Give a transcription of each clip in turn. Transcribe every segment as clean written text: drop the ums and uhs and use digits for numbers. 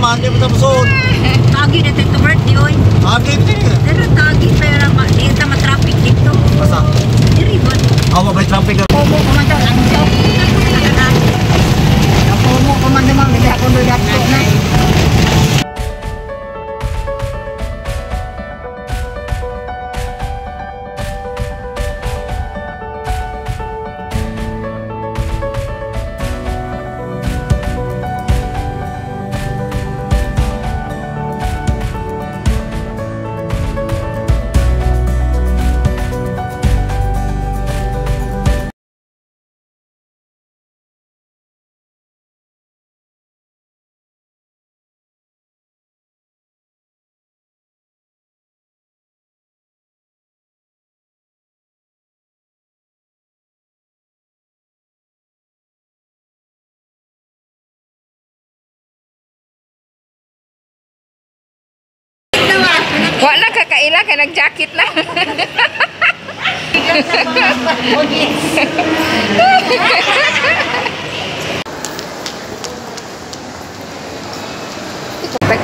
man, di ba tapos? Tagi na ito birthday, oy. Tagi, hindi. Pero tagi, pero di ka matraffic dito. Basta? Diri ba? Ako ba traffic? Pomo ko man daw, ano siya? Pomo ko man naman, hindi ako doon dato na. Wala kakaila kay nag-jacket na.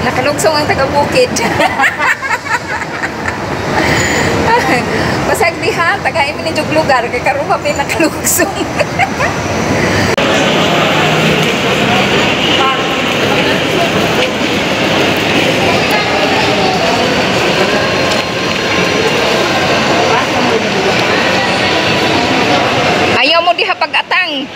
Nakalugsong ang taga-bukid. Pasag diha, taga-imin ni jug lugar kay karon pa nakalugsong. Ayaw mo diha pag-atang.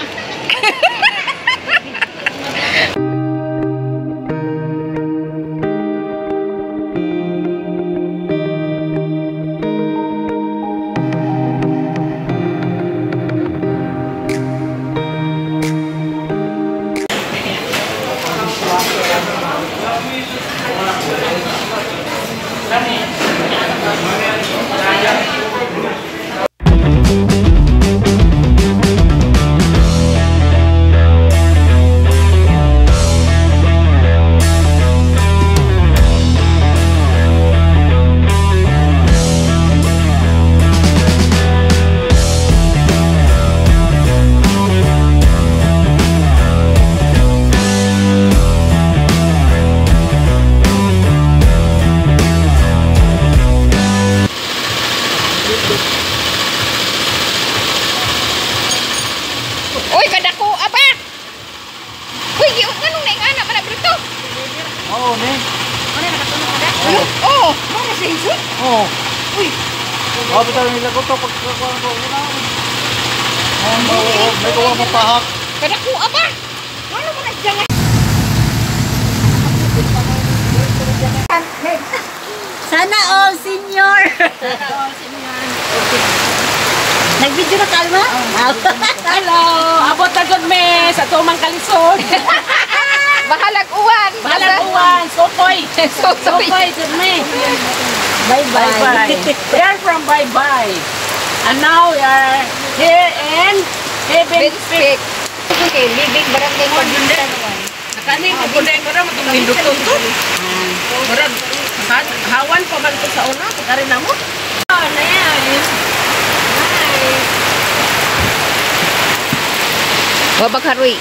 Uy, kadako apa? Uy, giun nganong na ingana man bruto. Oo, ne. Ano nakatulog ka da? Oh, Ano sa iso? Oo. Uy, Oo, betul nila ko to pagkakuan ko na. May kuha mo pahak. kadako apa? ano mo na diyan? Sana all senior. Sana all senior. Nag-video na kalma? Hello! Abot na good me sa tumang kalisod. Bahalag uwan. Bahalang uwan, sokoy. Sokoy. Sokoy, good me. Bye-bye. Bye-bye. We are from Bye-bye. And now we are here in Heaven Peak. Okay, living barangay coordinator naman. Nakaning, mabuday ko na, matulindutun to. Murag, hawan pa man to sa una, pagkarin na mo. Oh, na yan. Wabag haroy.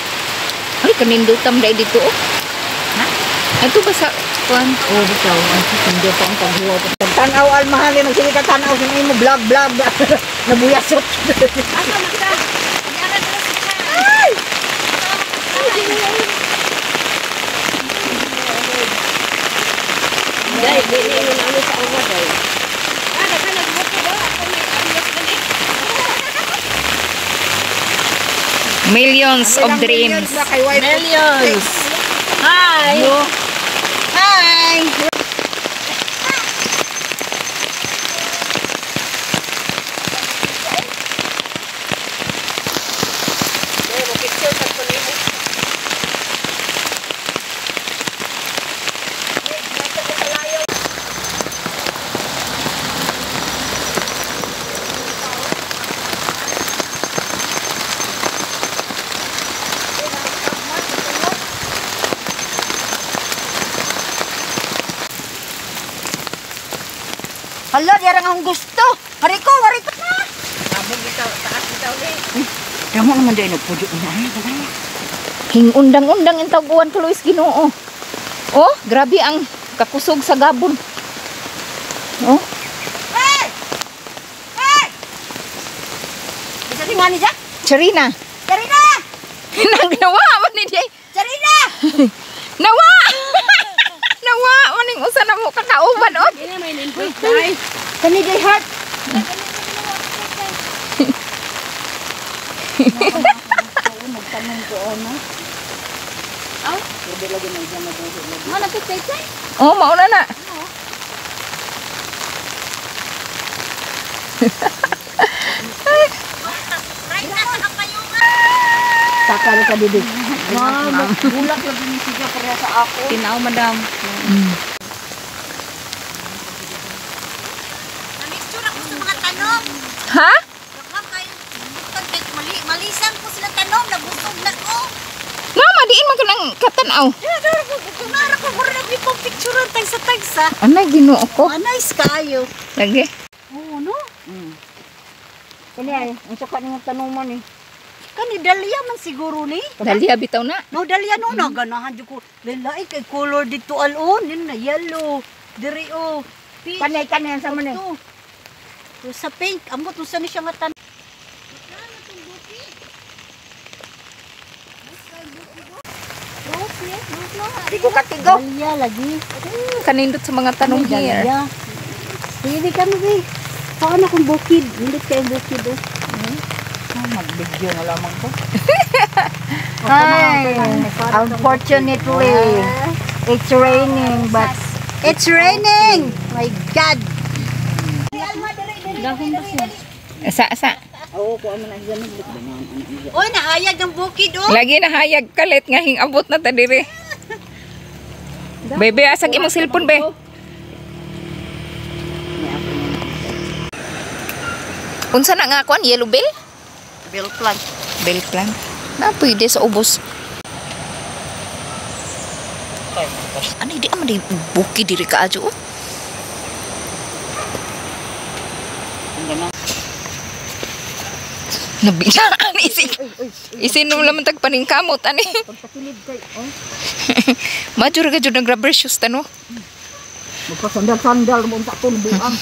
Ay, kanindutam dahil dito. Oh. Ha? Ito ba sa kuan? Oh, bitaw. Ang hindi pa ang paghuwa. Tanaw almahali, magsili ka tanaw sa mo vlog. Nabuyasot. Asa man ka? Ay! Dahil, hindi mo na ano sa una dahil. Nagbuka ba? Ako may amlas ka ni. Millions of dreams. Millions. Hi. Hi! Hala, diarang akong gusto. Hariko na. Among bitaw, taas bitaw ni. Damo naman din nagpujo na. Hing undang-undang yung taguan tuloy Ginoo. Oh, grabe ang kakusog sa gabon. Oh. Bisa tingani dyan? Charina. Charina! Nagnawa man ni Jay. Charina! Nawa! Nawa! Maning usa na mo kakauban o. Ini may ninput tay. Kani day heart. Magtanong ko ano. Pwede lagi na dyan madugod lagi. Mana pitay tay? Oh, mauna na. Taka rin ka didi. Bulak lagi ni siya para sa ako. Tinaw madam. Namixture ako sa mga tanong. Ha? Ma'am, kayo, malisan ko sila tanong, nabusog na ko. Mama, diin man ka ng katanaw. Kunara ko, mura na yung picture tayo sa tagsa. Anay, ginuo ko. Nice kayo. Lagi. Oo, no? Kani ay, ang saka niyong tanong man eh. Kani, Dalia man siguro ni. Dalia bitaw na. No, Dalia no, naganahan dyan ko. Lalay, kay color dito alon. Yun na, yellow. Diri o. Kanay, kanay, sa mo ni. Sa pink, amot, usa ni siya nga tanong. Di ko katigo. Dalia lagi. Kanindot sa mga tanong here. Dalia. Hindi ka be. Paano kung bukid? Hindi kayo bukid eh. Mag-video na lamang ko. Hi. Unfortunately, it's raining, but it's raining. My God. Asa. Oo, kung ano na yan. Oy, nahayag ang bukid oh. Lagi na hayag kalit nga hingabot na ta diri. Bebe, asag imong cellphone be. Unsa na nga kuan yellow bell? Bill plug. Bell plant. Na pwede sa ubos. Ano di man di buki diri ka ajo. Nabilaan isin mo naman tagpaningkamot ani. Pagpakilid kay oh. Majur ka jud ng rubber shoes tano. Magpasandal-sandal mo sa tulbuan.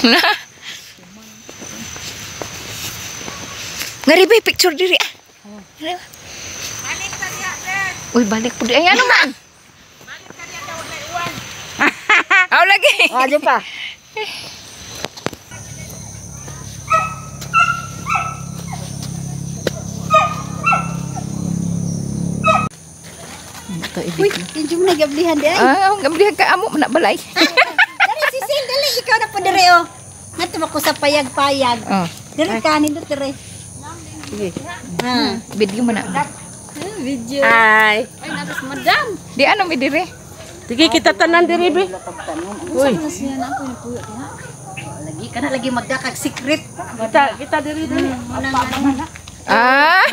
Ngaribe picture diri ah. Uy, balik po di. Ay, ano man? Aw lagi. Ajo pa. Uy, hindi mo nagablihan di ay. Ah, gambihan ka amo man na balay. Dali, sisin, dali. Ikaw na po diri oh. Natuma ko sa payag-payag. Oh, Diri kanin do diri. Sige. Ah. video man na. Video. Ay. Ay natas madam. Di ano mi diri? Sige kita tanan diri be. Uy. Lagi kana lagi magdakag secret. Kita diri diri. Ah,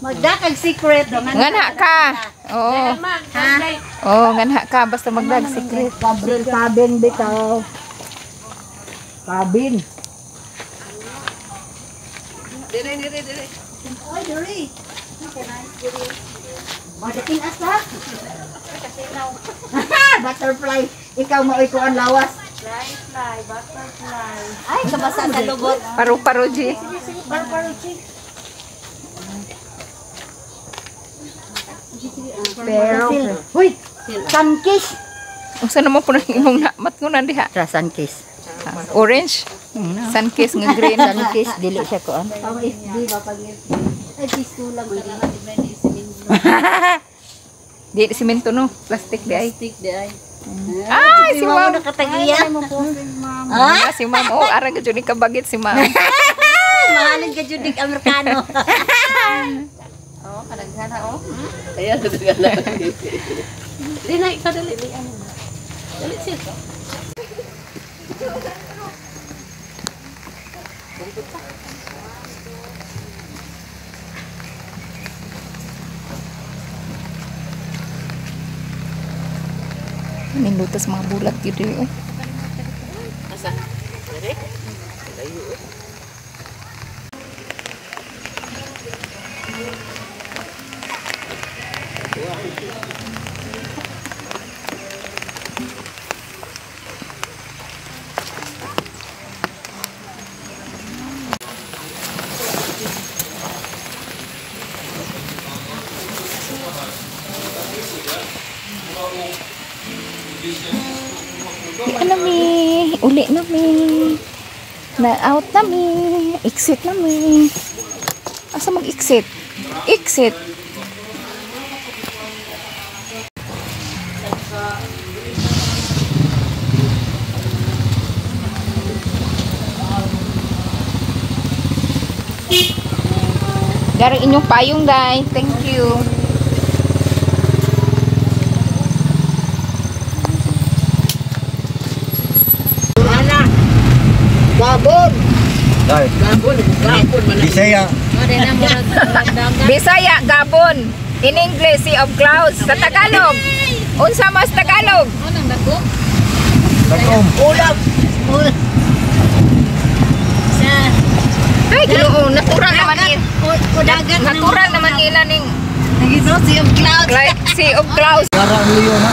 Magdakag secret. ngana ka. Oh. Ha? Oh, ngana ka basta magdag secret. Gabriel cabin bitaw. Cabin. Diri. Oy, diri. Madating asa. Butterfly. Ikaw mo ikuan lawas. Fly, butterfly. Ay, kabasa sa lubot. Paru-paro ji. Pero, huy, sunkiss. Unsa naman po nang imong namat ngunan diha? Sa sunkiss. Orange. Sunkiss nga green. Sunkiss, dili siya kuan. Pang FB ba pag ay pisto lang Di simento no, plastic di ay. Stick di ay. Ay, si ma'am. nakatagiya. Ah, si ma'am. Oh, ara ka jud ni kabagit si ma'am. Mahalin ka judig Amerikano. Oh, kadaghan oh. Ayan kadaghan. Di na ikadali di ano. Dali siya. Nilutas mga bulat yun diri. Oh. Asa? Diri? Ano mi? Uli na mi. Na-out na mi. Exit na mi. Asa mag-exit? Exit. Dari inyong payong, day. Thank you. Ana. Babon. Dahil. Gabon man. Bisaya. Bisaya, Gabon. In English, Sea of Clouds. Sa Tagalog. Unsa mas Tagalog? Takom. Ulam. Ulam. Sa Ay, ginoo, natural naman yun. kudagat. Natural naman nila ning Nagito si of cloud. Sea of Clouds. Gara ang liyo na.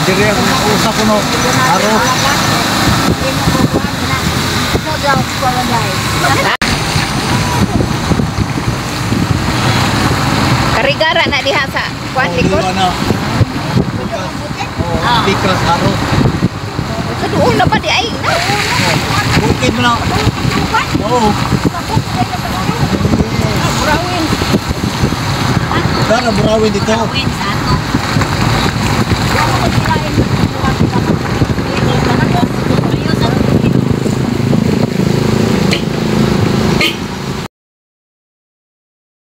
Diri ako usa ko no. Aro. Karigara na diha sa kuan likod. Pikas aro. Kaduol na pa di ay. Bukid mo na. Oo. Burawin. Dara burawin dito. Win sa ato.